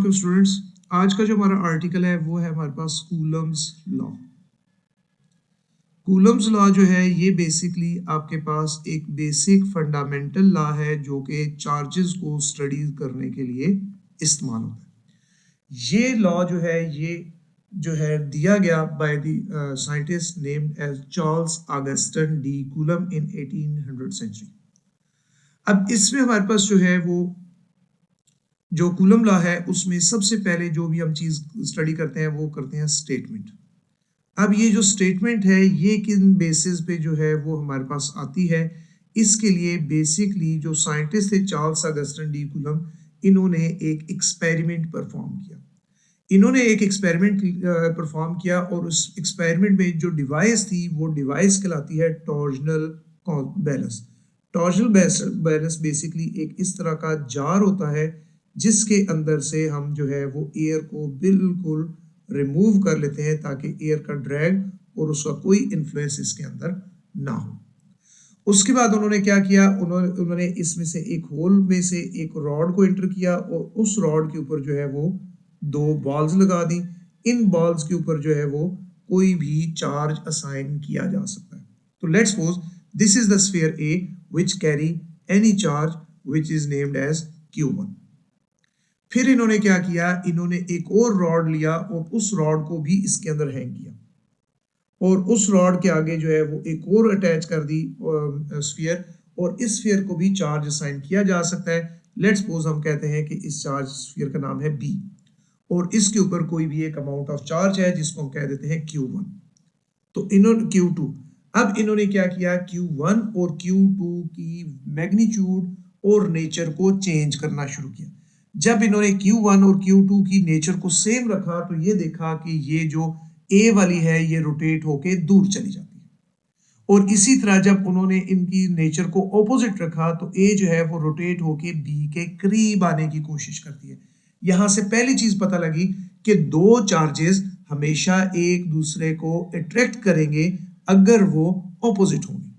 Welcome students. आज का जो हमारा आर्टिकल है वो है हमारे पास कूलम्स लॉ। कूलम्स लॉ जो है ये बेसिकली आपके पास एक बेसिक फंडामेंटल लॉ है जो कि चार्जेस को स्टडी करने के लिए इस्तेमाल होता है। ये लॉ जो है दिया गया by the scientist named as Charles Augustin de Coulomb in 1800 century. अब इसमें हमारे पास जो है वो जो कूलम लॉ है उसमें सबसे पहले जो भी हम चीज स्टडी करते हैं वो करते हैं स्टेटमेंट। अब ये जो स्टेटमेंट है ये किन बेसिस पे जो है वो हमारे पास आती है, इसके लिए बेसिकली जो साइंटिस्ट थे चार्ल्स ऑगस्टन डी कूलम, इन्होंने एक एक्सपेरिमेंट परफॉर्म किया और उस एक्सपेरिमेंट में जो डिवाइस थी वो डिवाइस कहलाती है torsional balance. Torsional balance basically एक इस तरह का जार होता है जिसके अंदर से हम जो है वो एयर को बिल्कुल रिमूव कर लेते हैं ताकि एयर का ड्रैग और उसका कोई इन्फ्लुएंस इसके अंदर ना हो। उसके बाद उन्होंने क्या किया, उन्होंने इसमें से एक होल में से एक रॉड को एंटर किया और उस रॉड के ऊपर जो है वो दो बॉल्स लगा दी। इन बॉल्स के ऊपर जो है वो कोई भी चार्ज असाइन किया जा सकता है। तो let's suppose this is the sphere A which carry any charge which is named as Q1। फिर इन्होंने क्या किया, इन्होंने एक और रॉड लिया और उस रॉड को भी इसके अंदर हैंग किया और उस रॉड के आगे जो है वो एक और अटैच कर दी स्फीयर, और इस स्फीयर को भी चार्ज असाइन किया जा सकता है। लेट्स सपोज हम कहते हैं कि इस चार्ज स्फीयर का नाम है B और इसके ऊपर कोई भी एक अमाउंट ऑफ चार्ज है जिसको हम कह देते हैं Q1। तो इन्होंने Q2, अब इन्होंने क्या किया, Q1 और Q2 की मैग्नीट्यूड और नेचर को चेंज करना शुरू किया। जब इन्होंने Q1 और Q2 की नेचर को सेम रखा तो ये देखा कि ये जो A वाली है ये रोटेट होके दूर चली जाती है, और इसी तरह जब उन्होंने इनकी नेचर को ऑपोजिट रखा तो A जो है वो रोटेट होके B के करीब आने की कोशिश करती है। यहां से पहली चीज पता लगी कि दो चार्जेस हमेशा एक दूसरे को अट्रैक्ट करेंगे अगर वो ऑपोजिट होंगे,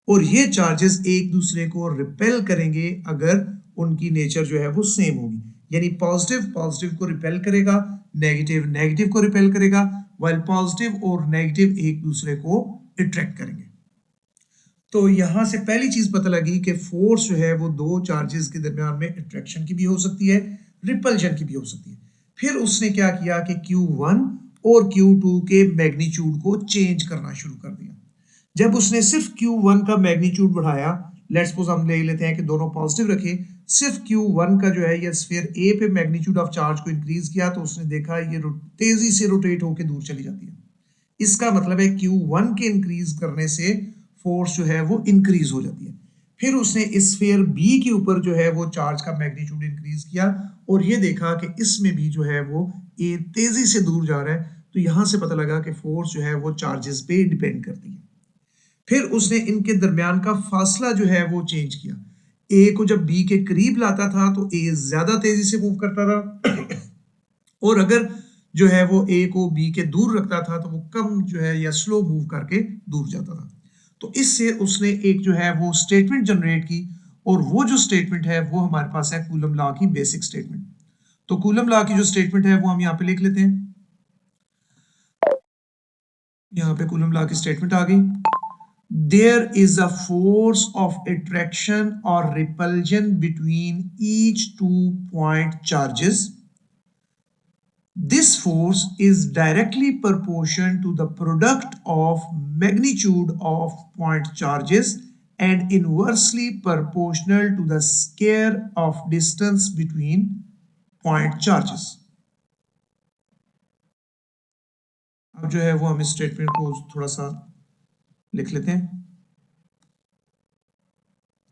और ये चार्जेस एक दूसरे को रिपेल करेंगे अगर उनकी नेचर जो है वो सेम होगी। यानी पॉजिटिव पॉजिटिव को रिपेल करेगा, नेगेटिव नेगेटिव को रिपेल करेगा, व्हाइल पॉजिटिव और नेगेटिव एक दूसरे को अट्रैक्ट करेंगे। तो यहां से पहली चीज पता लगी कि फोर्स जो है वो दो चार्जेस के दरमियान में अट्रैक्शन की भी हो सकती है, रिपल्शन की भी हो सकती है। फिर उसने क्या किया कि Q1 और Q2 के मैग्नीट्यूड को चेंज करना शुरू कर दिया। जब उसने सिर्फ Q1 का मैग्नीट्यूड बढ़ाया, लेट्स सपोज हम ले लेते हैं कि दोनों पॉजिटिव रखे, सिर्फ Q1 का जो है ये स्फीयर A पे मैग्नीट्यूड ऑफ चार्ज को इंक्रीज किया तो उसने देखा ये तेजी से रोटेट होकर दूर चली जाती है। इसका मतलब है Q1 के इंक्रीज करने से फोर्स जो है वो इंक्रीज हो जाती है। फिर उसने इस स्फीयर B के ऊपर जो है वो चार्ज का मैग्नीट्यूड इंक्रीज किया और ये देखा कि इसमें भी जो है वो A तेजी से दूर जा रहा है। तो यहां से पता लगा कि फोर्स जो है वो चार्जेस पे डिपेंड करती है। फिर उसने इनके दरमियान का फासला जो है वो चेंज किया। A को जब B के करीब लाता था तो A ज्यादा तेजी से मूव करता था और अगर जो है वो A को B के दूर रखता था तो वो कम जो है या स्लो मूव करके दूर जाता था। तो इससे उसने एक जो है वो स्टेटमेंट जनरेट की, और वो जो स्टेटमेंट है वो हमारे पास है कूलम लॉ की बेसिक स्टेटमेंट। तो कूलम लॉ की जो स्टेटमेंट है वो हम यहाँ पे लिख लेते हैं। यहाँ पे कूलम लॉ की स्टेटमेंट आ गई। There is a force of attraction or repulsion between each two point charges. This force is directly proportional to the product of magnitude of point charges and inversely proportional to the square of distance between point charges. अब जो है वो हम इस statement को थोड़ा सा लिख लेते हैं।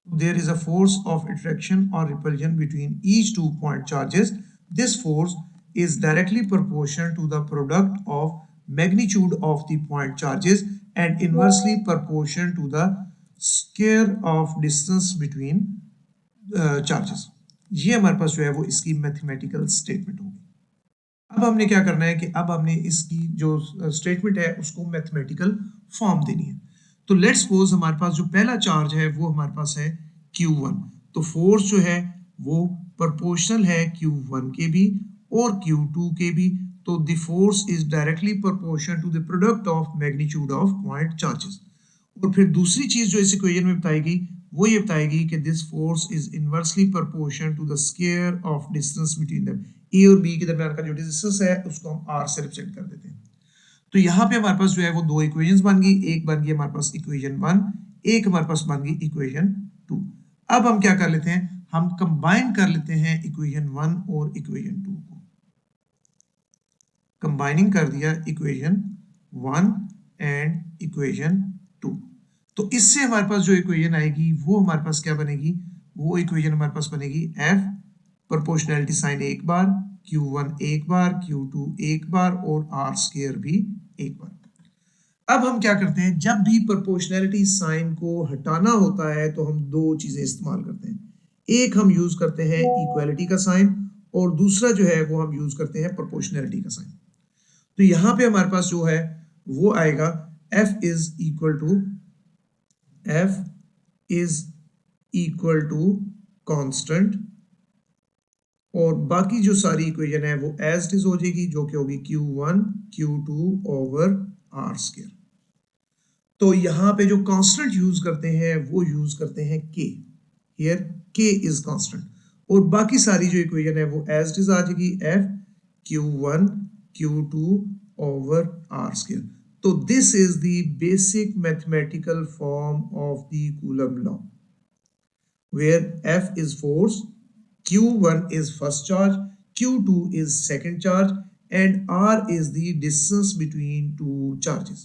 There is a force of attraction or repulsion between each 2 point charges. This force is directly proportional to the product of magnitude of the point charges and inversely proportional to the square of distance between charges. ये हमारे पास जो है वो इसकी mathematical statement होगी। अब हमने क्या करना है कि अब हमने इसकी जो स्टेटमेंट है उसको मैथमेटिकल फॉर्म देनी है। तो लेट्स सपोज हमारे पास जो पहला चार्ज है वो हमारे पास है Q1, तो फोर्स जो है वो प्रोपोर्शनल है Q1 के भी और Q2 के भी, तो the force is directly proportional to the product of magnitude of point charges. और फिर दूसरी चीज जो इस इक्वेशन में बताएगी वो ये बताएगी कि this force is inversely proportional to the square of distance between them. A और बी के दरमियान का जो डिस्टेंस है उसको हम आर से रिप्रेजेंट कर देते हैं। तो यहाँ पे हमारे पास जो है वो दो इक्वेशंस बन गई, एक बन गई हमारे पास इक्वेशन 1, एक हमारे पास बन गई इक्वेशन 2। अब हम क्या कर लेते हैं, हम कंबाइन कर लेते हैं इक्वेशन 1 और इक्वेशन 2 को। कंबाइनिंग कर दिया इक्वेशन 1 एंड इक्वेशन 2, तो इससे हमारे पास जो इक्वेशन आएगी वो हमारे पास क्या बनेगी, वो इक्वेशन हमारे पास बनेगी एफ प्रोपोर्शनैलिटी साइन एक बार, Q1 एक बार, Q2 एक बार और आर स्क्वायर भी एक बार। अब हम क्या करते हैं, जब भी प्रोपोर्शनैलिटी साइन को हटाना होता है तो हम दो चीजें इस्तेमाल करते हैं। एक हम यूज करते हैं इक्वालिटी का साइन और दूसरा जो है वो हम यूज करते हैं प्रोपोर्शनैलिटी का साइन। तो यहां पे हमारे पास जो है वो आएगा F is equal to constant और बाकी जो सारी इक्वेशन है वो एज इट इज हो जाएगी, जो कि होगी Q1 Q2 over are square. तो यहाँ पे जो कांस्टेंट यूज करते हैं वो यूज करते हैं K, here K is constant, और बाकी सारी जो इक्वेशन है वो एज इट इज आ जाएगी F Q1 Q2 over are square. तो this is the basic mathematical form of the Coulomb law, where F is force, Q1 is first charge, Q2 is second charge and R is the distance between two charges।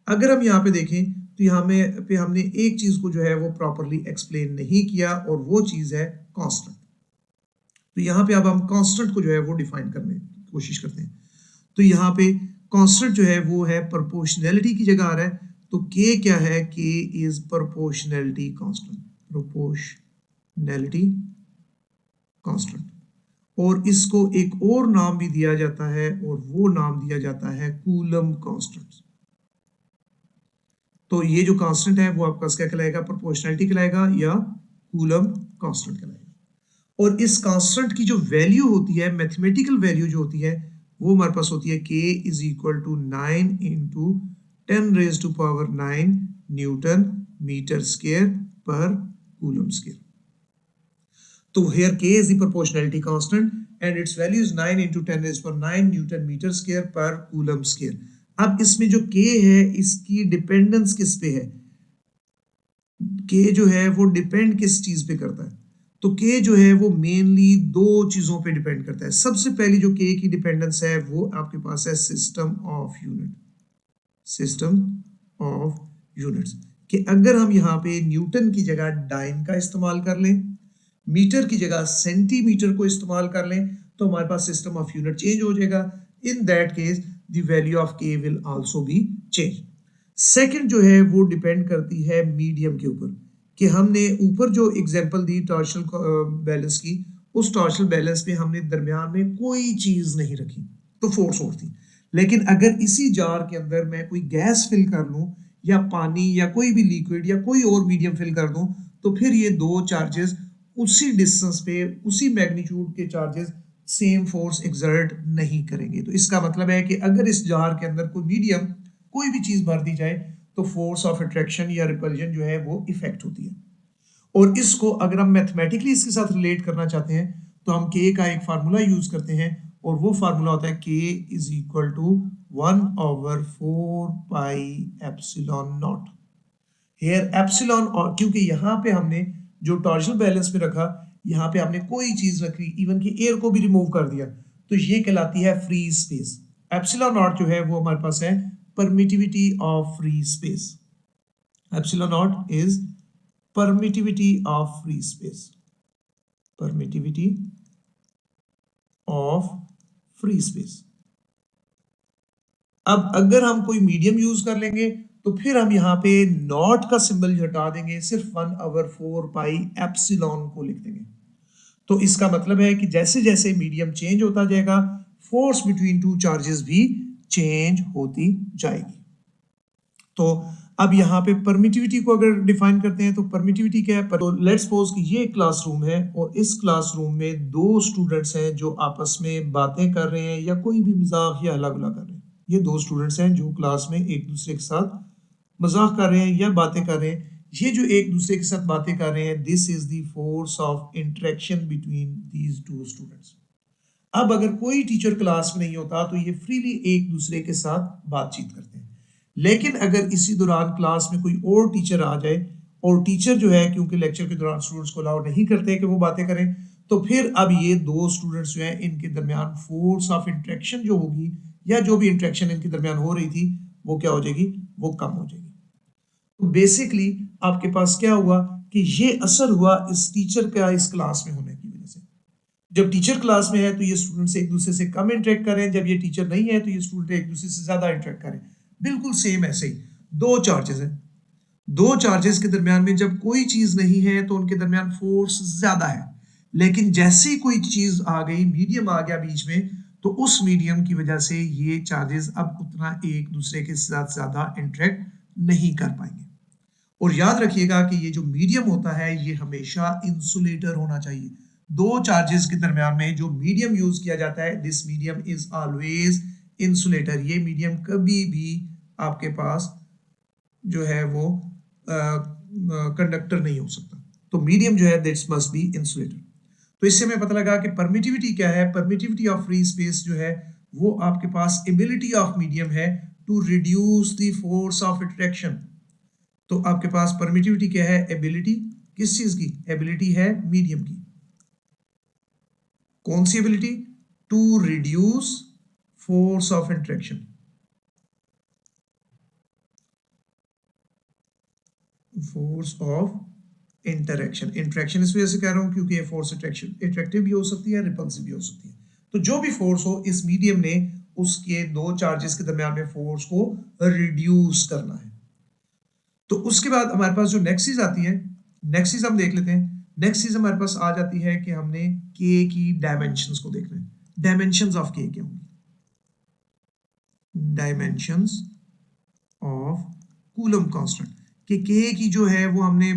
अगर हम यहाँ पे देखें तो यहाँ पे हमने एक चीज को जो है वो प्रॉपरली एक्सप्लेन नहीं किया और वो चीज है कांस्टेंट। तो यहाँ पे अब हम कांस्टेंट को जो है वो डिफाइन करने की कोशिश करते हैं। तो यहाँ पे कांस्टेंट जो है वो है प्रोपोर्शनैलिटी की जगह आ रहा है, तो K क्या है, K is proportionality constant, proportionality constant, और इसको एक और नाम भी दिया जाता है और वो नाम दिया जाता है कूलम कांस्टेंट। तो ये जो कांस्टेंट है वो आपका क्या कहलाएगा, प्रोपोर्शनैलिटी कहलाएगा या कूलम कांस्टेंट कहलाएगा। और इस कांस्टेंट की जो वैल्यू होती है, मैथमेटिकल वैल्यू जो होती है वो हमारे पास होती है K is equal to 9 into 10⁻⁹ newton metre square per coulomb square. तो here K is the proportionality constant and its value is 9 into 10⁹ newton metre square per coulomb square. अब इसमें जो K है इसकी डिपेंडेंस किस पे है, K जो है वो डिपेंड किस चीज पे करता है, तो K जो है वो मेनली दो चीजों पे डिपेंड करता है। सबसे पहली जो K की डिपेंडेंस है वो आपके पास है system of unit, system of units, कि अगर हम यहाँ पे न्यूटन की जगह डाइन का इस्तेमाल कर लें, मीटर की जगह सेंटीमीटर को इस्तेमाल कर लें, तो हमारे पास सिस्टम ऑफ यूनिट चेंज हो जाएगा। In that case the value of K will also be change. Second जो है वो डिपेंड करती है मीडियम के ऊपर, कि हमने ऊपर जो एग्जांपल दी टॉर्शनल बैलेंस की, उस टॉर्शनल बैलेंस में हमने दरमियान में कोई चीज नहीं रखी तो फोर्स और थी। लेकिन अगर इसी जार के अंदर मैं कोई गैस फिल कर लूं या पानी या कोई भी लिक्विड या कोई और मीडियम फिल कर दूं, तो फिर ये दो चार्जेस उसी डिस्टेंस पे उसी मैग्नीट्यूड के चार्जेस सेम फोर्स एक्सर्ट नहीं करेंगे। तो इसका मतलब है कि अगर इस जार के अंदर कोई मीडियम कोई भी चीज भर दी जाए तो फोर्स ऑफ अट्रैक्शन या रिपल्जन जो है वो इफेक्ट होती है। और इसको अगर हम मैथमेटिकली इसके साथ रिलेट करना चाहते हैं तो हम K का एक फार्मूला यूज करते हैं और वो फार्मूला होता है K is equal to 1/4 pi epsilon naught. Here epsilon, और क्योंकि यहाँ पे हमने जो टॉर्शनल बैलेंस में रखा, यहाँ पे आपने कोई चीज रखी, इवन कि एयर को भी रिमूव कर दिया, तो ये कहलाती है फ्री स्पेस। एप्सिलॉन नॉट जो है वो हमारे पास है permittivity of free space. Epsilon not is permittivity of free space, permittivity of free space. अब अगर हम कोई मीडियम यूज कर लेंगे तो फिर हम यहाँ पे नॉट का सिंबल हटा देंगे, सिर्फ 1/4 पाई एप्सिलॉन को लिख देंगे। तो इसका मतलब है कि जैसे जैसे मीडियम चेंज होता जाएगा फोर्स बिटवीन टू चार्जेस भी चेंज होती जाएगी। तो अब यहाँ पे परमिटिविटी को अगर डिफाइन करते हैं तो परमिटिविटी क्या है, तो लेट्स सपोज कि ये क्लासरूम है और इस क्लासरूम में दो स्टूडेंट्स हैं जो आपस में बातें कर रहे हैं या कोई भी मजाक या हल्ला गुल्ला कर रहे हैं। ये दो स्टूडेंट्स हैं जो क्लास में एक दूसरे के साथ मजाक कर रहे हैं या बातें कर रहे हैं। ये जो एक दूसरे के साथ बातें कर रहे हैं, this is the force of interaction between these two students. अब अगर कोई टीचर क्लास में नहीं होता तो ये फ्रीली एक दूसरे के साथ बातचीत करते हैं, लेकिन अगर इसी दौरान क्लास में कोई और टीचर आ जाए और टीचर जो है क्योंकि लेक्चर के दौरान स्टूडेंट्स को अलाउ नहीं करते कि वो बातें करें, तो फिर अब ये दो स्टूडेंट्स जो हैं इनके दरमियान फोर्स ऑफ इंटरेक्शन जो होगी या जो भी इंटरेक्शन इनके दरमियान हो रही थी वो क्या हो जाएगी, वो कम हो जाएगी। तो बेसिकली आपके पास क्या हुआ कि ये असर हुआ इस टीचर का इस क्लास में होने की वजह से। जब टीचर क्लास में है तो ये स्टूडेंट्स एक दूसरे से कम इंटरेक्ट करें, जब ये टीचर नहीं है तो ये स्टूडेंट एक दूसरे से ज्यादा इंटरेक्ट करें। बिल्कुल सेम ऐसे ही दो चार्जेस हैं, दो चार्जेस के दरमियान में जब कोई चीज नहीं है तो उनके दरमियान फोर्स ज्यादा है, लेकिन जैसे ही कोई चीज आ गई, मीडियम आ गया बीच में, तो उस मीडियम की वजह से ये चार्जेस अब उतना एक दूसरे के साथ ज्यादा इंटरेक्ट नहीं कर पाएंगे। और याद रखिएगा कि ये जो मीडियम होता है ये हमेशा इंसुलेटर होना चाहिए। दो चार्जेस के दरमियान में जो मीडियम यूज किया जाता है, this medium is always insulator. ये मीडियम कभी भी आपके पास जो है वो कंडक्टर नहीं हो सकता, तो मीडियम जो है दिस मस्ट बी इंसुलेटर। तो इससे हमें पता लगा कि परमिटिविटी क्या है। परमिटिविटी ऑफ फ्री स्पेस जो है वो आपके पास एबिलिटी ऑफ मीडियम है to reduce the force of attraction. तो आपके पास परमिटिविटी क्या है, एबिलिटी किस चीज की, एबिलिटी है मीडियम की। कौन सी ability, to reduce force of interaction, force of interaction. Interaction इस वजह से कह रहा हूं क्योंकि ये फोर्स अट्रैक्शन अट्रैक्टिव भी हो सकती है, रिपल्सिव भी हो सकती है। तो जो भी फोर्स हो, इस मीडियम ने उसके दो चार्जेस के दरमियान में फोर्स को रिड्यूस करना है। तो उसके बाद हमारे पास जो नेक्स्ट चीज आती है, नेक्स्ट चीज हम देख लेते हैं। नेक्स्ट चीज हमारे पास आ जाती है कि हमने के की डायमेंशंस को देखना है। डायमेंशंस ऑफ के क्या होंगी, डायमेंशंस ऑफ कूलम कांस्टेंट। कि के की जो है वो हमने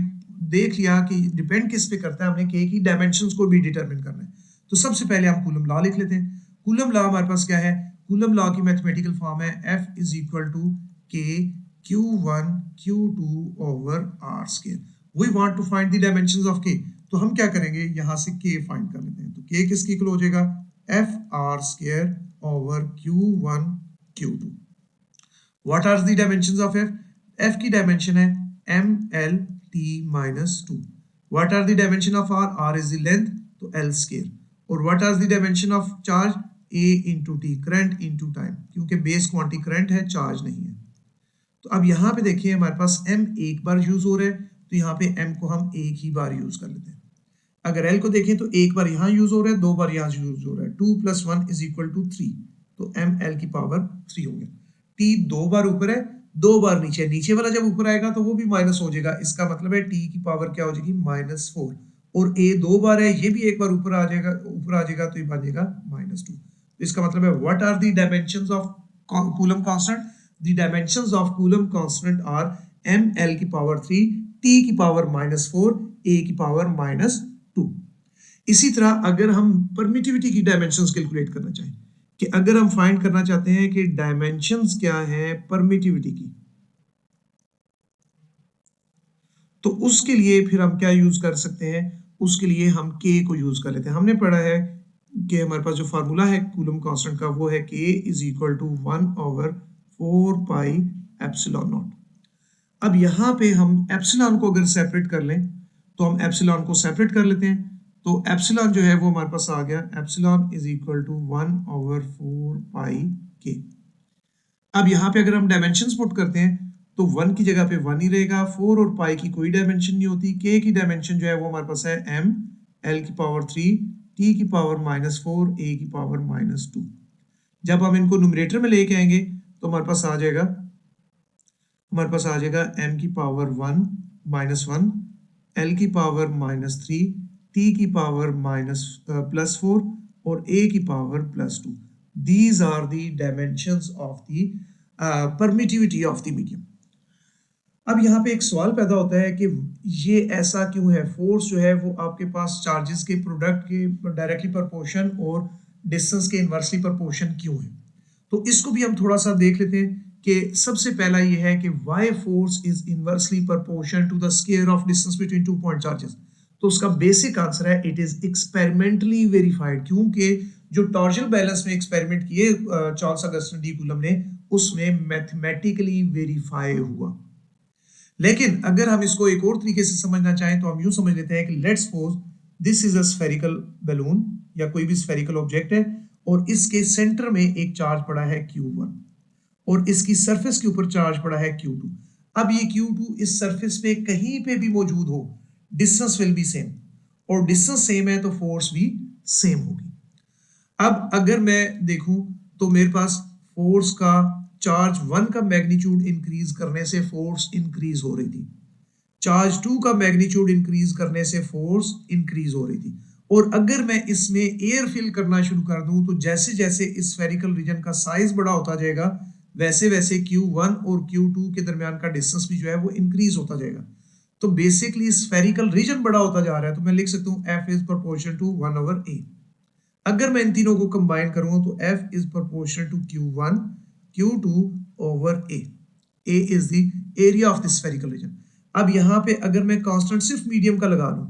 देख लिया कि डिपेंड किस पे करता है, हमने के की डायमेंशंस को भी डिटरमिन करना है। तो सबसे पहले हम कूलम लॉ लिख लेते हैं। कूलम लॉ हमारे पास क्या है, कूलम लॉ की मैथमेटिकल फॉर्म है F is equal to K Q1 Q2 over R square. We want to find the dimensions of K, तो हम क्या करेंगे, यहां से के फाइंड कर लेते हैं। तो के किसके इक्वल हो जाएगा, F R square over Q1 Q2। What are the dimensions of F, F की डायमेंशन है MLT minus 2। What are the dimension of R, R is the length, तो L स्क्वायर। और what are the dimension of charge, A into T, current into time, क्योंकि base quantity current है, charge नहीं है। तो अब यहाँ पे देखिए हमारे पास M एक बार यूज हो रहा है, तो यहाँ पे M को हम एक ही बार यूज कर लेते हैं। अगर L को देखें तो एक बार यहाँ यूज हो रहा है, दो बार यहाँ यूज हो रहा है। 2 + 1 इज इक्वल टू 3, तो ML की पावर 3 हो गया। T दो बार ऊपर है, दो बार नीचे, नीचे वाला जब ऊपर आएगा तो वो भी माइनस हो जाएगा, इसका मतलब है T की पावर क्या हो जाएगी, -4। और A दो बार है, ये भी एक बार ऊपर आ जाएगा, तो ये बन जाएगा -2। तो इसका मतलब है what are the dimensions of Coulomb constant, the dimensions of Coulomb constant are ML की पावर 3, T की पावर -4, A की पावर -2। इसी तरह अगर हम परमिटिविटी की डायमेंशंस कैलकुलेट करना चाहें, कि अगर हम फाइंड करना चाहते हैं कि डायमेंशंस क्या है परमिटिविटी की, तो उसके लिए फिर हम क्या यूज कर सकते हैं, उसके लिए हम के को यूज कर लेते हैं। हमने पढ़ा है कि हमारे पास जो फार्मूला है कूलम कांस्टेंट का वो है K is equal to 1/4 pi epsilon naught. अब यहाँ पे हम एप्सिलॉन को अगर सेपरेट कर लें तो हम एप्सिलॉन को सेपरेट कर लेते हैं, तो एप्सिलॉन जो है वो हमारे पास आ गया, एप्सिलॉन इज इक्वल टू 1/4 पाई के। अब यहाँ पे अगर हम डायमेंशंस पुट करते हैं तो 1 की जगह पे 1 ही रहेगा, 4 और पाई की कोई डायमेंशन नहीं होती। के की डायमेंशन जो है वो हमारे पास है m, l की पावर 3, t की पावर -4, a की पावर -2। जब हम इनको न्यूमरेटर में लेके आएंगे तो हमारे पास आ जाएगा m की पावर 1 -1, l की पावर -3, t की पावर +4 और a की power +2। These are the dimensions of the permittivity of the medium. अब यहाँ पे एक सवाल पैदा होता है कि ये ऐसा क्यों है, फोर्स जो है वो आपके पास चार्जेस के प्रोडक्ट के डायरेक्टली प्रोपोर्शन और डिस्टेंस के इन्वर्सली प्रोपोर्शन क्यों है। तो इसको भी हम थोड़ा सा देख लेते हैं कि सबसे पहला ये है कि why force is inversely proportion to the square of distance between two point charges. तो उसका बेसिक आंसर है इट इज एक्सपेरिमेंटली वेरीफाइड, क्योंकि जो टॉर्जल बैलेंस में एक्सपेरिमेंट किए चार्ल्स अगस्टिन डी कूलम ने, उसमें मैथमेटिकली वेरीफाई हुआ। लेकिन अगर हम इसको एक और तरीके से समझना चाहें तो हम यूं समझ लेते हैं कि let's suppose this is a spherical balloon या कोई भी स्फेरिकल ऑब्जेक्ट है और इसके सेंटर में एक चार्ज पड़ा है Q1 और इसकी सरफेस के ऊपर चार्ज पड़ा है Q2। अब ये Q2 इस सरफेस पे कहीं पे भी मौजूद हो, डिस्टेंस विल बी सेम, और डिस्टेंस सेम है तो फोर्स भी सेम होगी। अब अगर मैं देखूं तो मेरे पास फोर्स का चार्ज 1 का मैग्नीट्यूड इंक्रीज करने से फोर्स इंक्रीज हो रही थी, चार्ज 2 का मैग्नीट्यूड इंक्रीज करने से फोर्स इंक्रीज हो रही थी, और अगर मैं इसमें एयर फिल करना शुरू कर दूं तो जैसे जैसे इस स्फेरिकल रीजन का साइज बड़ा होता जाएगा वैसे वैसे Q1 और Q2 के दरमियान का डिस्टेंस भी जो है वो इंक्रीज होता जाएगा। तो बेसिकली स्फेरिकल रीजन बड़ा होता जा रहा है, तो मैं लिख सकता हूँ F is proportional to 1/a। अगर मैं इन तीनों को कंबाइन करूंगा तो F is proportional to Q1 Q2/a। a is the area of the spherical region. अब यहाँ पे अगर मैं कांस्टेंट सिर्फ मीडियम का लगा लूं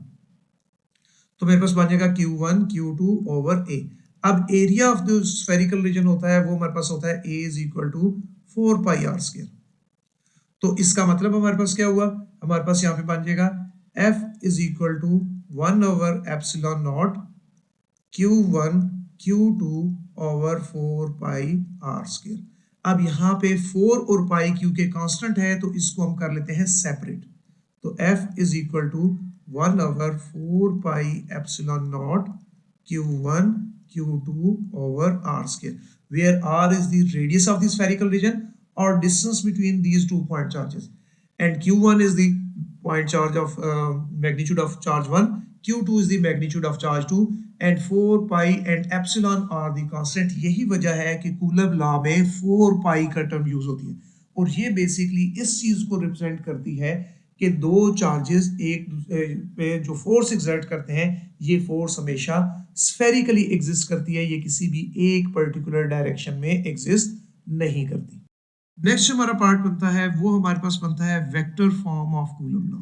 तो मेरे पास बन जाएगा Q1 Q2/a। अब area of the spherical region होता है वो हमारे पास होता है a is equal to 4πr²। तो इसका मतलब हमारे पास क्या हुआ, हमारे पास यहाँ पे बन जाएगा F is equal to 1/ε0 Q1 Q2/4πr²। अब यहाँ पे 4 और पाई क्योंकि कांस्टेंट है तो इसको हम कर लेते हैं सेपरेट। तो F is equal to 1/4πε0 Q1 Q2/r², where r is the radius of the spherical region or distance between these two point charges, and Q1 is the point charge of magnitude of charge 1, Q2 is the magnitude of charge 2, and 4 pi and epsilon are the constant। यही वजह है कि coulomb law में 4 पाई का term use होती है, और ये बेसिकली इस चीज को रिप्रेजेंट करती है कि दो चार्जेस एक दूसरे पे जो फोर्स एक्सर्ट करते हैं, ये फोर्स हमेशा स्फेरिकली एग्जिस्ट करती है, ये किसी भी एक पर्टिकुलर डायरेक्शन में एग्जिस्ट नहीं करती। नेक्स्ट हमारा पार्ट बनता है, वो हमारे पास बनता है vector form of Coulomb law.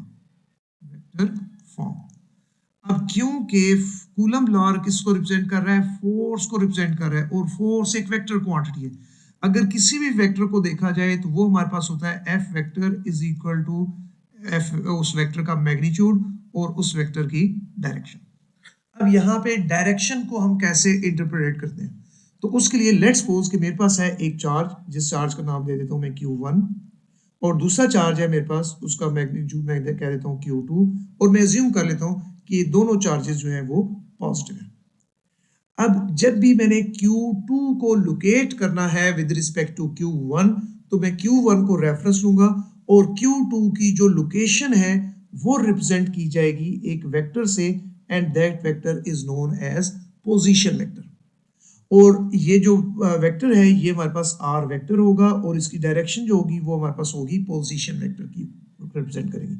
Vector form. अब क्योंकि कूलम लॉ किसको रिप्रेजेंट कर रहा है, फोर्स को रिप्रेजेंट कर रहा है, और फोर्स एक वेक्टर क्वांटिटी है। अगर किसी भी वेक्टर को देखा जाए तो वो हमारे पास होता है F vector is equal to F उस वेक्टर का मैग्नीट्यूड और उस वेक्टर की डायरेक्शन। अब यहाँ पे डायरेक्शन को हम कैसे इंटरप्रेट करते हैं, तो उसके लिए लेट्स सपोज कि मेरे पास है एक चार्ज, जिस चार्ज का नाम दे देता हूँ मैं Q1, और दूसरा चार्ज है मेरे पास, उसका मैग्नीट्यूड मैं कह देता हूँ Q2, और मैं अज्यूम कर लेता हूँ कि ये दोनों चार्जेस जो है वो पॉजिटिव है। अब जब भी मैंने Q2 को लोकेट करना है विद रिस्पेक्ट टू Q1, तो मैं Q1 को रेफरेंस लूंगा और Q2 की जो लोकेशन है वो रिप्रेजेंट की जाएगी एक वेक्टर से, and that vector is known as position vector. और ये जो वेक्टर है ये हमारे पास R वेक्टर होगा, और इसकी डायरेक्शन जो होगी वो हमारे पास होगी पोजीशन वेक्टर की रिप्रेजेंट करेगी।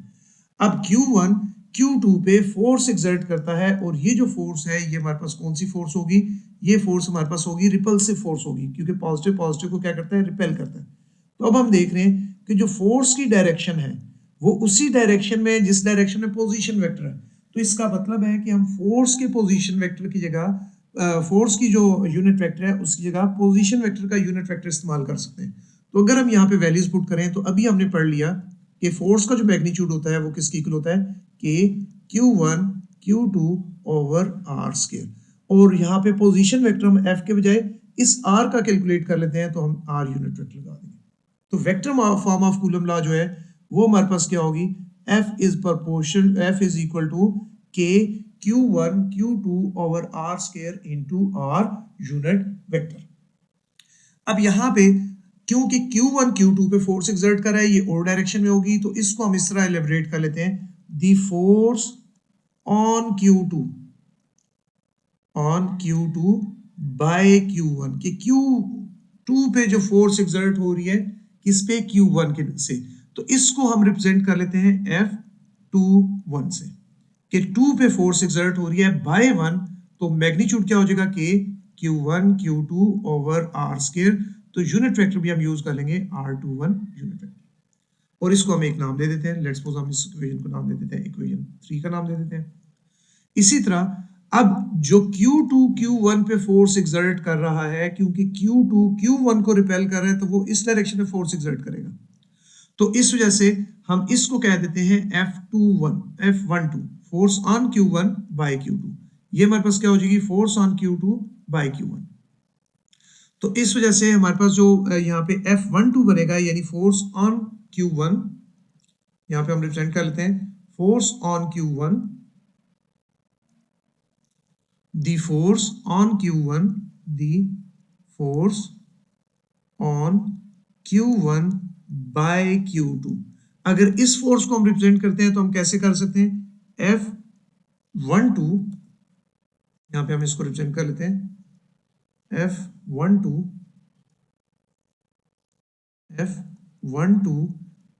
अब Q1 Q2 पे फोर्स एक्सर्ट करता है, और ये जो फोर्स है ये हमारे पास कौन सी फोर्स होगी, ये फोर्स हमारे पास होगी रिपल्सिव फोर्स होगी, क्योंकि पॉजिटिव पॉजिटिव को क्या करता है, रिपेल करता है। तो अब हम देख रहे हैं कि जो फोर्स की डायरेक्शन है वो उसी डायरेक्शन में जिस डायरेक्शन में पोजीशन वेक्टर है। तो इसका मतलब है कि हम फोर्स के पोजीशन वेक्टर की जगह फोर्स की जो यूनिट वेक्टर है उसकी जगह पोजीशन वेक्टर का यूनिट वेक्टर इस्तेमाल कर सकते हैं। तो अगर हम यहाँ पे वैल्यूज पुट करें तो अभी हमने पढ़ लिया कि फोर्स का जो मैग्नीट्यूड होता है वो किसके इक्वल होता है, कि Q1 Q2/r², और यहाँ पे पोजीशन वेक्टर हम F के बजाय इस R का कैलकुलेट कर लेते हैं तो हम R यूनिट वेक्टर लगा देंगे। तो vector form of Coulomb law जो है वो हमारे पास क्या होगी, F is equal to K Q1 Q2/r² into R unit vector. अब यहाँ पे क्योंकि Q1 Q2 पे फोर्स एक्सर्ट कर रहा है, ये और डायरेक्शन में होगी, तो इसको हम इस तरह एलिब्रेट कर लेते हैं, the force on Q2 bye Q1, कि Q2 पे जो फोर्स एक्सर्ट हो रही है किस पे, Q1 के से, तो इसको हम रिप्रेजेंट कर लेते हैं F21 से कि 2 पे फोर्स एक्सर्ट हो रही है बाय 1, तो मैग्नीट्यूड क्या हो जाएगा K Q1 Q2 over R square. तो यूनिट वेक्टर भी हम यूज कर लेंगे R21 यूनिट वेक्टर, और इसको हम एक नाम दे देते हैं। लेट्स सपोज हम इस इक्वेशन को नाम दे देते हैं इक्वेशन 3 का नाम दे देते हैं। इसी तरह अब जो Q2 Q1 पे फोर्स एक्सर्ट कर रहा है, क्योंकि Q2 Q1 को रिपेल कर रहा है, तो वो इस डायरेक्शन में फोर्स एक्सर्ट करेगा। तो इस वजह से हम इसको कह देते हैं F12 force on Q1 bye Q2। ये हमारे पास क्या हो जाएगी, force on Q2 bye Q1। तो इस वजह से हमारे पास जो यहाँ पे F12 बनेगा, यानी फोर्स ऑन Q1, यहाँ पे हम रिप्रेजेंट कर लेते हैं force on Q1, the force on Q1, the force on Q1 by Q2। अगर इस फोर्स को हम रिप्रेजेंट करते हैं तो हम कैसे कर सकते हैं, F12, यहां पे हम इसको रिप्रेजेंट कर लेते हैं F12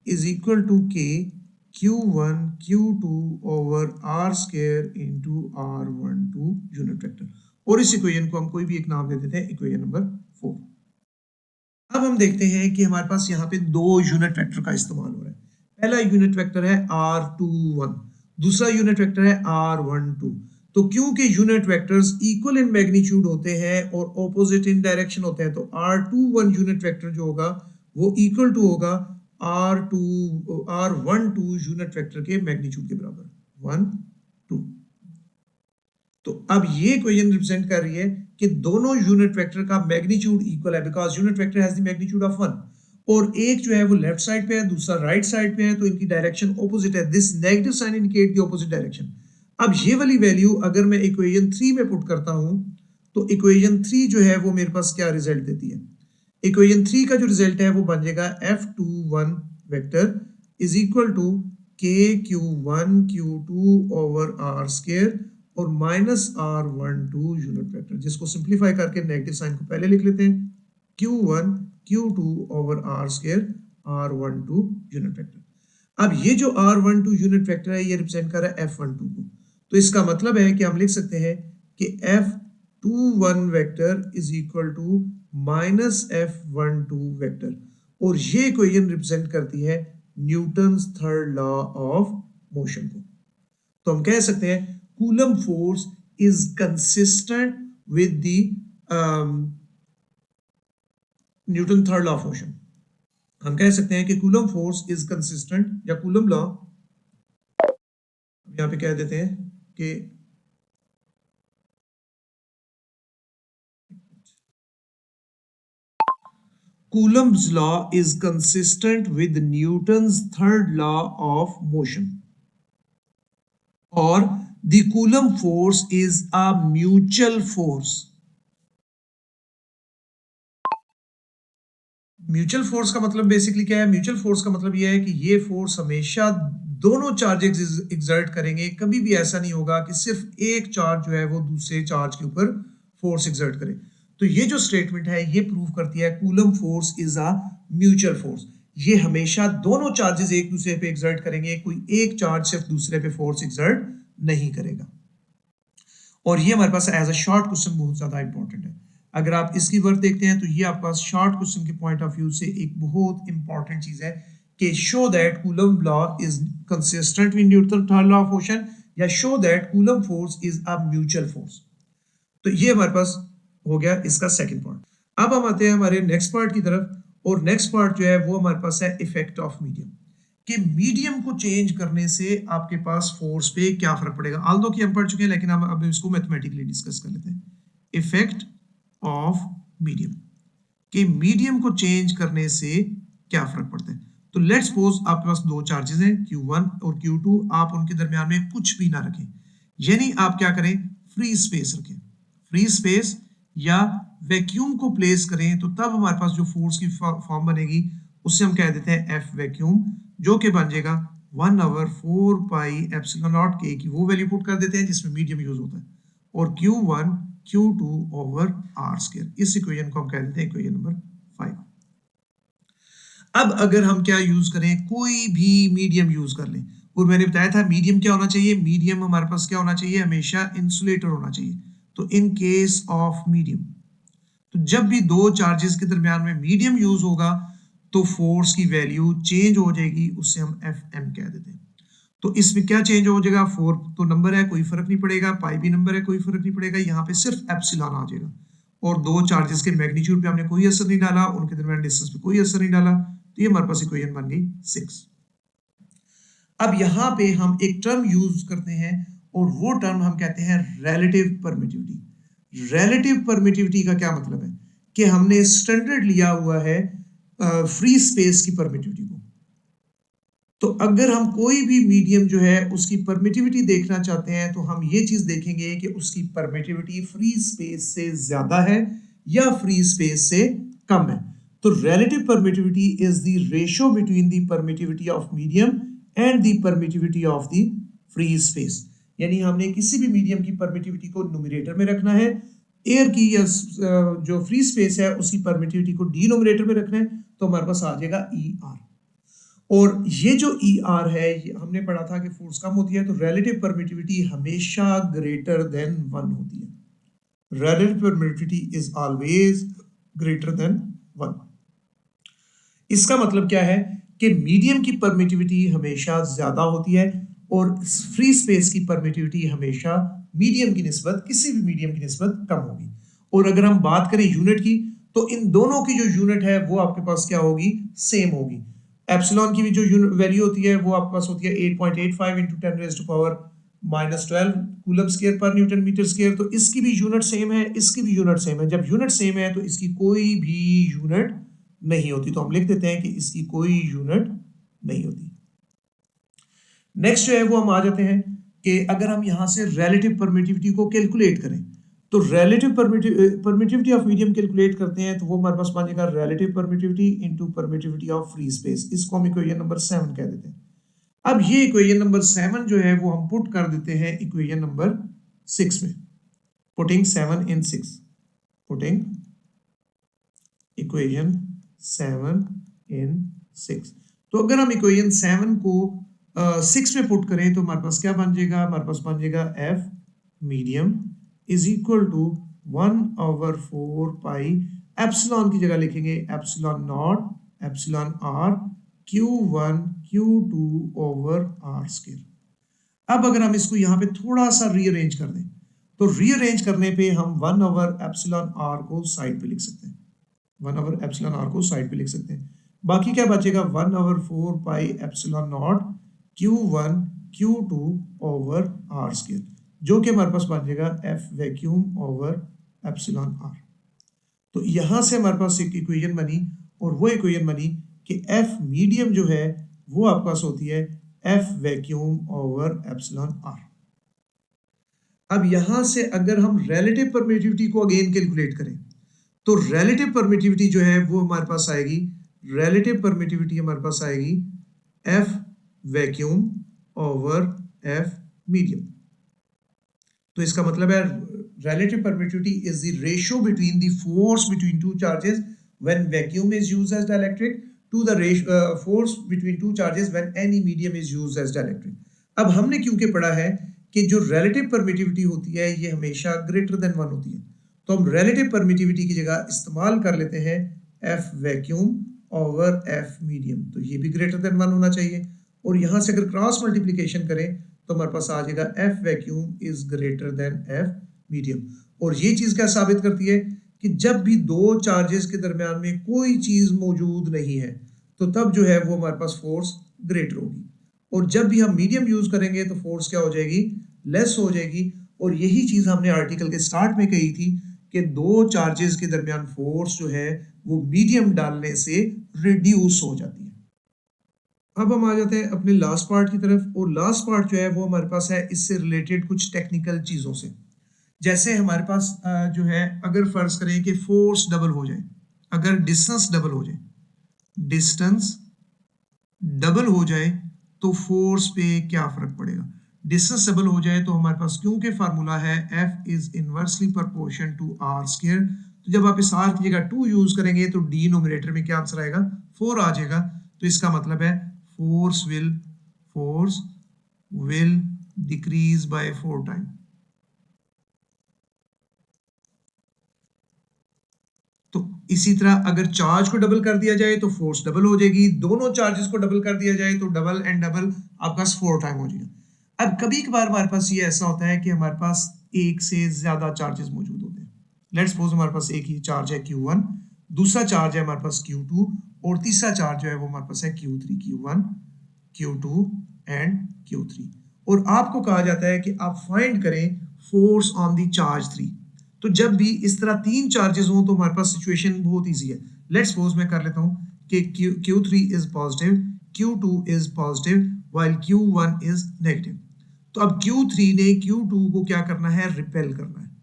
is equal to K Q1 Q2 over R square into R12 unit vector, और इस इक्वेशन को हम कोई भी एक नाम दे देते हैं इक्वेशन नंबर 4। अब हम देखते हैं कि हमारे पास यहाँ पे दो यूनिट वेक्टर का इस्तेमाल हो रहा है। पहला यूनिट वेक्टर है R21, दूसरा यूनिट वेक्टर है R12। तो क्योंकि unit vectors equal in magnitude होते हैं और ऑपोजिट इन डायरेक्शन होते हैं, तो R21 यूनिट वेक्टर जो होगा वो इक्वल टू होगा R12 यूनिट वेक्टर के मैग्नीट्यूड के बराबर 1 2। तो अब ये इक्वेशन रिप्रेजेंट कर रही है कि दोनों यूनिट वेक्टर का मैग्नीट्यूड इक्वल है, because unit vector has the magnitude of 1, और एक जो है वो लेफ्ट साइड पे है, दूसरा राइट साइड पे है, तो इनकी डायरेक्शन ऑपोजिट है। This negative sign indicate the opposite direction. अब ये वाली वैल्यू अगर मैं इक्वेशन 3 में पुट करता हूं, तो इक्वेशन 3 जो है वो मेरे पास क्या रिजल्ट देती है, इक्वेशन 3 का जो रिजल्ट है वो बन जाएगा F21 vector is equal to K Q1 Q2 over R square और माइनस R12 यूनिट वेक्टर, जिसको सिंप्लीफाई करके नेगेटिव साइन को पहले लिख लेते हैं Q1 Q2 over R square R12 unit vector. अब ये जो R12 यूनिट वेक्टर है ये रिप्रेजेंट कर रहा है F12 को, तो इसका मतलब है कि हम लिख सकते हैं कि F21 vector is equal to minus F12 vector, और ये इक्वेशन रिप्रेजेंट करती है Newton's third law of motion को। तो हम कह सकते हैं Coulomb force is consistent with the Newton third law of motion. हम कह सकते हैं कि कूलम फोर्स इज कंसिस्टेंट, या कूलम लॉ यहां पे कह देते हैं कि Coulomb's law is consistent with Newton's third law of motion, or the Coulomb force is a mutual force। Mutual force का मतलब बेसिकली क्या है, म्यूचुअल फोर्स का मतलब यह है कि ये फोर्स हमेशा दोनों चार्जेस एक्सर्ट करेंगे, कभी भी ऐसा नहीं होगा कि सिर्फ एक चार्ज जो है वो दूसरे चार्ज के ऊपर फोर्स एक्सर्ट करे। तो ये जो स्टेटमेंट है ये प्रूव करती है coulomb force is a mutual force, ये हमेशा दोनों चार्जेस एक दूसरे पे एक्सर्ट करेंगे, कोई एक चार्ज सिर्फ दूसरे पे फोर्स एक्सर्ट नहीं करेगा। और ये हमारे पास एज अ शॉर्ट क्वेश्चन बहुत ज्यादा इंपॉर्टेंट है। अगर आप इसकी वर्क देखते हैं तो ये आपके पास शॉर्ट क्वेश्चन के पॉइंट ऑफ व्यू से एक बहुत इंपॉर्टेंट चीज है कि show that Coulomb law is consistent with Newton third law of motion, या show that Coulomb force is a mutual force. तो ये हमारे पास हो गया इसका सेकंड पार्ट। अब हम आते हैं हमारे नेक्स्ट पार्ट की तरफ, और नेक्स्ट पार्ट जो है वो हमारे पास है इफेक्ट ऑफ मीडियम, कि मीडियम को चेंज करने से आपके पास फोर्स पे क्या फर्क पड़ेगा। आल्दो कि हम पढ़ चुके हैं, लेकिन हम अब इसको मैथमेटिकली डिस्कस कर लेते हैं। इफेक्ट ऑफ मीडियम, कि मीडियम को चेंज करने से क्या फर्क पड़ता है। तो लेट्स सपोज आपके पास दो चार्जेस हैं Q1 और Q2, आप उनके दरमियान में कुछ भी ना रखें, यानी आप क्या करें, फ्री स्पेस रखें, फ्री स्पेस या वैक्यूम को प्लेस करें, तो तब हमारे पास जो फोर्स की फॉर्म बनेगी उससे हम कह देते हैं F वैक्यूम, जो कि बन जाएगा 1/4 पाई एप्सिलॉन नॉट K की वो वैल्यू पुट कर देते हैं जिसमें मीडियम यूज होता है, और Q1 Q2 over R square. इस इक्वेशन को हम कह देते हैं इक्वेशन नंबर 5। अब अगर हम क्या यूज करें, कोई भी मीडियम यूज कर लें, और मैंने बताया था मीडियम क्या होना चाहिए, मीडियम हमारे पास क्या होना चाहिए, हमेशा इंसुलेटर होना चाहिए। तो इन केस ऑफ मीडियम, तो जब भी दो चार्जेस के दरमियान में मीडियम यूज होगा तो फोर्स की वैल्यू चेंज हो जाएगी, उससे हम एफ एम कह देते हैं। तो इसमें क्या चेंज हो जाएगा, फोर तो नंबर है कोई फर्क नहीं पड़ेगा, पाई भी नंबर है कोई फर्क नहीं पड़ेगा, यहाँ पे सिर्फ एप्सिलॉन आ जाएगा। और दो चार्जेस के मैग्नीट्यूड पे हमने कोई असर नहीं डाला, उनके दरमियान डिस्टेंस पे कोई असर नहीं डाला, तो ये हमारे पास इक्वेशन बन गई 6। अब यहाँ पे हम एक टर्म यूज करते हैं और वो टर्म हम कहते हैं रिलेटिव परमिटिविटी। रिलेटिव परमिटिविटी का क्या मतलब है कि हमने स्टैंडर्ड लिया हुआ है फ्री स्पेस की परमिटिविटी को। तो अगर हम कोई भी मीडियम जो है उसकी परमिटिविटी देखना चाहते हैं तो हम ये चीज देखेंगे कि उसकी परमिटिविटी फ्री स्पेस से ज्यादा है या फ्री स्पेस से कम है। तो relative permittivity is the ratio between the permittivity of medium and the permittivity of the free space. यानी हमने किसी भी मीडियम की परमिटिविटी को न्यूमरेटर में रखना है, एयर की या जो फ्री स्पेस है उसकी परमिटिविटी को डिनोमिनेटर में रखना है, तो हमारे पास आ जाएगा ई आर। और ये जो ई आर है, ये हमने पढ़ा था कि फोर्स कम होती है तो रिलेटिव परमिटिविटी हमेशा ग्रेटर देन 1 होती है। Relative permittivity is always greater than 1। इसका मतलब क्या है कि मीडियम की परमिटिविटी हमेशा ज्यादा होती है और फ्री स्पेस की परमिटिविटी हमेशा मीडियम की निस्बत, किसी भी मीडियम की निस्बत कम होगी। और अगर हम बात करें यूनिट की, तो इन दोनों की जो यूनिट है वो आपके पास क्या होगी, सेम होगी। एप्सिलॉन की भी जो वैल्यू होती है वो आपके पास होती है 8.85 into 10 raised to power -12 coulomb square per newton metre square. तो इसकी भी यूनिट सेम है, इसकी भी यूनिट सेम है। जब यूनिट सेम है तो इसकी कोई भी यूनिट नहीं होती, तो हम लिख देते हैं कि इसकी कोई यूनिट नहीं होती। नेक्स्ट जो है वो हम आ जाते हैं कि अगर हम यहां से रिलेटिव परमिटिविटी को कैलकुलेट करें, तो relative permittivity of medium calculate करते हैं तो वो हमारे पास बन जाएगा relative permittivity into permittivity of free space. इसको हम इक्वेशन नंबर 7 कह देते हैं। अब ये इक्वेशन नंबर 7 जो है वो हम पुट कर देते हैं इक्वेशन नंबर 6 में। पुटिंग 7 इन 6, पुटिंग इक्वेशन 7 इन 6। तो अगर हम इक्वेशन 7 को 6 में पुट करें तो हमारे पास क्या बन जाएगा, हमारे पास बन जाएगा F medium is equal to 1/4 pi, epsilon की जगह लिखेंगे epsilon naught epsilon R Q1 Q2 over are square. अब अगर हम इसको यहाँ पे थोड़ा सा रीअरेंज कर दें, तो रीअरेंज करने पे हम 1/एप्सिलॉन आर को साइड पे लिख सकते हैं, 1/एप्सिलॉन आर को साइड पे लिख सकते हैं। बाकी क्या बचेगा, 1/4 pi epsilon naught Q1 Q2 over are square, जो कि हमारे पास बन जाएगा F vacuum over epsilon R. तो यहां से हमारे पास एक इक्वेशन बनी, और वो इक्वेशन बनी कि एफ मीडियम जो है वो आपके पास होती है F vacuum over epsilon R. अब यहां से अगर हम रिलेटिव परमिटिविटी को अगेन कैलकुलेट करें, तो रिलेटिव परमिटिविटी जो है वो हमारे पास आएगी, रिलेटिव परमिटिविटी हमारे पास आएगी F vacuum over F medium. तो इसका मतलब है relative permittivity is the ratio between the force between two charges when vacuum is used as dielectric to the force between two charges when any medium is used as dielectric। अब हमने क्योंकि पढ़ा है कि जो relative permittivity होती है ये हमेशा greater than 1 होती है, तो हम relative permittivity की जगह इस्तेमाल कर लेते हैं F vacuum over F medium, तो ये भी greater than 1 होना चाहिए। और यहाँ से अगर क्रॉस मल्टीप्लिकेशन करें तो हमारे पास आ जाएगा F vacuum is greater than F medium. और ये चीज क्या साबित करती है कि जब भी दो चार्जेस के दरमियान में कोई चीज मौजूद नहीं है तो तब जो है वो हमारे पास फोर्स ग्रेटर होगी, और जब भी हम मीडियम यूज करेंगे तो फोर्स क्या हो जाएगी, लेस हो जाएगी। और यही चीज हमने आर्टिकल के स्टार्ट में कही थी कि दो चार्जेस के दरमियान फोर्स जो है वो मीडियम डालने से रिड्यूस हो जाती है। अब हम आ जाते हैं अपने लास्ट पार्ट की तरफ, और लास्ट पार्ट जो है वो हमारे पास है इससे रिलेटेड कुछ टेक्निकल चीज़ों से। जैसे हमारे पास जो है अगर फर्ज करें कि फोर्स डबल हो जाए, अगर डिस्टेंस डबल हो जाए, डिस्टेंस डबल हो जाए तो फोर्स पे क्या फर्क पड़ेगा। डिस्टेंस डबल हो जाए तो हमारे पास क्योंकि फार्मूला है F is inversely proportion to R square, तो जब आप इस आर की जगह 2 यूज करेंगे तो डिनोमिनेटर में क्या आंसर आएगा, 4 आ जाएगा तो इसका मतलब है force will decrease by 4 time. तो इसी तरह अगर चार्ज को डबल कर दिया जाए तो फोर्स डबल हो जाएगी, दोनों चार्जेस को डबल कर दिया जाए तो डबल एंड डबल आपका 4 टाइम हो जाएगा। अब कभी कभार हमारे पास ये ऐसा होता है कि हमारे पास एक से ज्यादा चार्जेस मौजूद होते हैं। लेट्स सपोज हमारे पास एक ही चार्ज है Q1, दूसरा चार्ज है हमारे पास Q2 और तीसरा चार्ज जो है वो हमारे पास है Q3, Q1, Q2 and Q3। और आपको कहा जाता है कि आप फाइंड करें फोर्स ऑन द चार्ज 3। तो जब भी इस तरह तीन चार्जेस हों तो हमारे पास सिचुएशन बहुत इजी है। लेट्स सपोज मैं कर लेता हूं कि Q3 is positive, Q2 is positive while Q1 is negative. तो अब Q3 ने Q2 को क्या करना है, रिपेल करना है।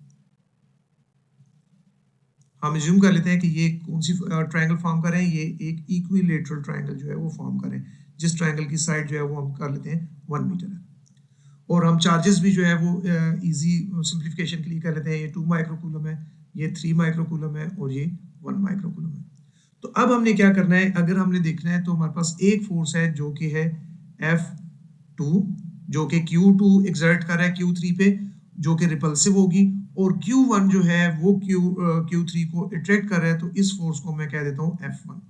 हम अज्यूम कर लेते हैं कि ये कौन सी ट्रायंगल फॉर्म कर रहे हैं, ये एक इक्विलेटरल ट्रायंगल जो है वो फॉर्म कर रहे हैं, जिस ट्रायंगल की साइड जो है वो हम कर लेते हैं 1 मीटर है। और हम चार्जेस भी जो है वो इजी सिंप्लीफिकेशन के लिए कर लेते हैं, ये 2 माइक्रोकूलम है, ये 3 माइक्रोकूलम है और ये 1 माइक्रोकूलम है। तो अब हमने क्या करना है, अगर हमने देखना है तो हमारे पास एक फोर्स है जो कि है F2 जो कि Q2 एक्सर्ट कर रहा है Q3 पे, जो कि रिपल्सिव होगी, और Q1 जो है वो Q3 को अट्रैक्ट कर रहा है, तो इस फोर्स को मैं कह देता हूँ F1।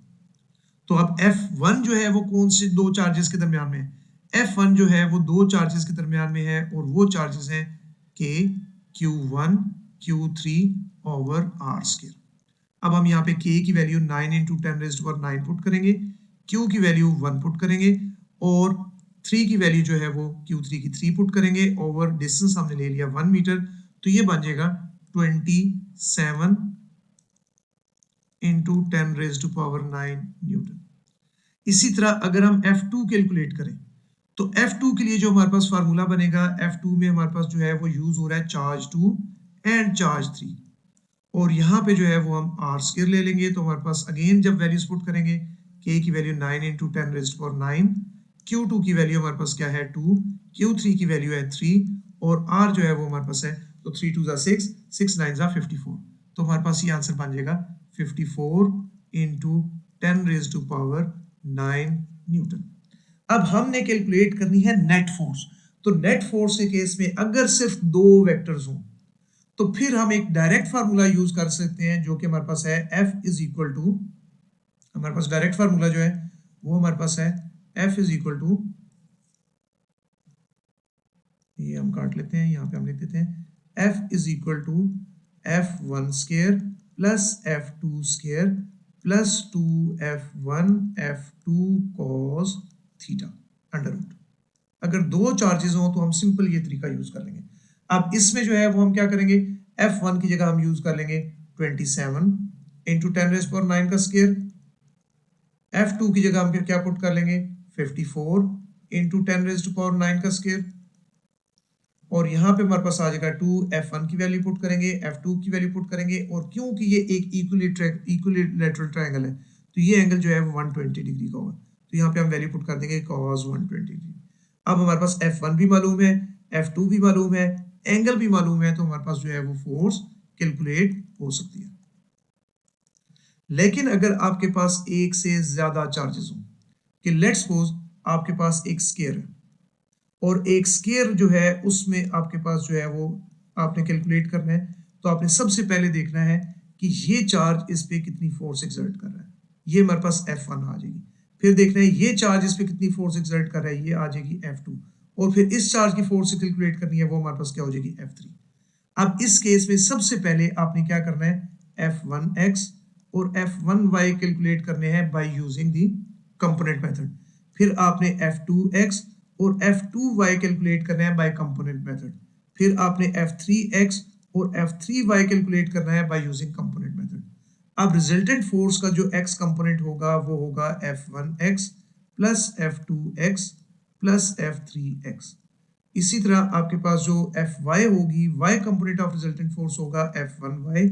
तो अब F1 जो है वो कौन से दो चार्जेस के दरमियान में है, F1 जो है वो दो चार्जेस के दरमियान में है और वो चार्जेस हैं K, Q1, Q3 over R square. अब हम यहाँ पे K की value 9 into 10 raised to power 9 put करेंगे, Q की वैल्यू 1 पुट करेंगे और 3 की वैल्यू जो है वो Q3 की 3 पुट करेंगे ओवर डिस्टेंस हमने ले लिया 1 मीटर, तो ये बन जाएगा 27 into 10 raised to power 9 newton. इसी तरह अगर हम F2 कैलकुलेट करें तो F2 के लिए जो हमारे पास फार्मूला बनेगा, F2 में हमारे पास जो है वो यूज हो रहा है चार्ज 2 एंड चार्ज 3, और यहाँ पे जो है वो हम R स्क्वायर ले लेंगे। तो हमारे पास अगेन जब वैल्यूज पुट करेंगे, K की value 9 into 10 raised to power 9, Q2 की वैल्यू हमारे पास क्या है 2, Q3 की वैल्यू है 3 और R जो है वो हमारे पास है, तो 3 2 6, 6 9 54। तो हमारे पास ये आंसर बन जाएगा 54 into 10 raised to power 9 newton. अब हमने कैलकुलेट करनी है नेट फोर्स। तो नेट फोर्स के केस में अगर सिर्फ दो वेक्टर्स हों तो फिर हम एक डायरेक्ट फार्मूला यूज कर सकते हैं, जो कि हमारे पास है F इज इक्वल टू, हमारे पास डायरेक्ट फार्मूला जो है वो हमारे पास है F इज इक्वल टू, ये हम काट लेते हैं, यहाँ पे हम लिख देते हैं F is equal to F1 square plus F2 square plus 2F1 F2 cos theta under root. अगर दो चार्जेस हो तो हम सिंपल ये तरीका यूज कर लेंगे। अब इसमें जो है वो हम क्या करेंगे, F1 की जगह हम यूज कर लेंगे 27 इंटू 10 रेज़्ड टू पावर 9 का स्क्वायर, F2 की जगह हम फिर क्या पुट कर लेंगे 54 इंटू 10 रेज़्ड टू पावर 9 का स्क्वायर, और यहाँ पे हमारे पास आ जाएगा 2, F1 की वैल्यू पुट करेंगे, F2 की वैल्यू पुट करेंगे, और क्योंकि ये एक इक्विलेटरल ट्रायंगल है तो ये एंगल जो है वो 120 डिग्री का होगा, तो यहाँ पे हम वैल्यू पुट कर देंगे cos 120 डिग्री। अब हमारे पास F1 भी मालूम है, F2 भी मालूम है, एंगल भी मालूम है, तो हमारे पास जो है वो फोर्स कैलकुलेट हो सकती है। लेकिन अगर आपके पास एक से ज्यादा चार्जेस हो, कि लेट्स सपोज आपके पास एक स्केयर है और एक स्केयर जो है उसमें आपके पास जो है वो आपने कैलकुलेट करना है, तो आपने सबसे पहले देखना है कि ये चार्ज इस पे कितनी फोर्स एक्सर्ट कर रहा है, ये हमारे पास F1 आ जाएगी। फिर देखना है ये चार्ज इस पे कितनी फोर्स एक्सर्ट कर रहा है, ये आ जाएगी F2, और फिर इस चार्ज की फोर्स कैलकुलेट करनी है, वो हमारे पास क्या हो जाएगी F3। अब इस केस में सबसे पहले आपने क्या करना है, F1x और F1y कैलकुलेट करने हैं by using the component method. फिर आपने F2x और F2y कैलकुलेट करना है बाय कंपोनेंट मेथड। फिर आपने F3x और F3y कैलकुलेट करना है बाय यूजिंग कंपोनेंट मेथड। अब रिजल्टेंट फोर्स का जो x कंपोनेंट होगा वो होगा F1x plus F2x plus F3x। इसी तरह आपके पास जो Fy होगी, y component of resultant force होगा F1y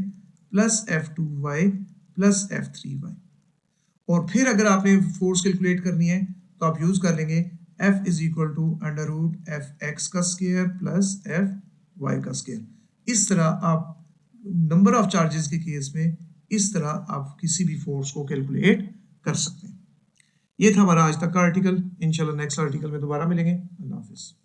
plus F2y plus F3y। और फिर अगर आपने फोर्स कैलकुलेट करनी है तो आप यूज कर लेंगे F is equal to under root Fx का स्क्वायर प्लस Fy का स्क्वायर। इस तरह आप नंबर ऑफ चार्जेस के केस में इस तरह आप किसी भी फोर्स को कैलकुलेट कर सकते हैं। ये था हमारा आज तक का आर्टिकल। इंशाल्लाह नेक्स्ट आर्टिकल में दोबारा मिलेंगे। अल्लाह हाफिज़।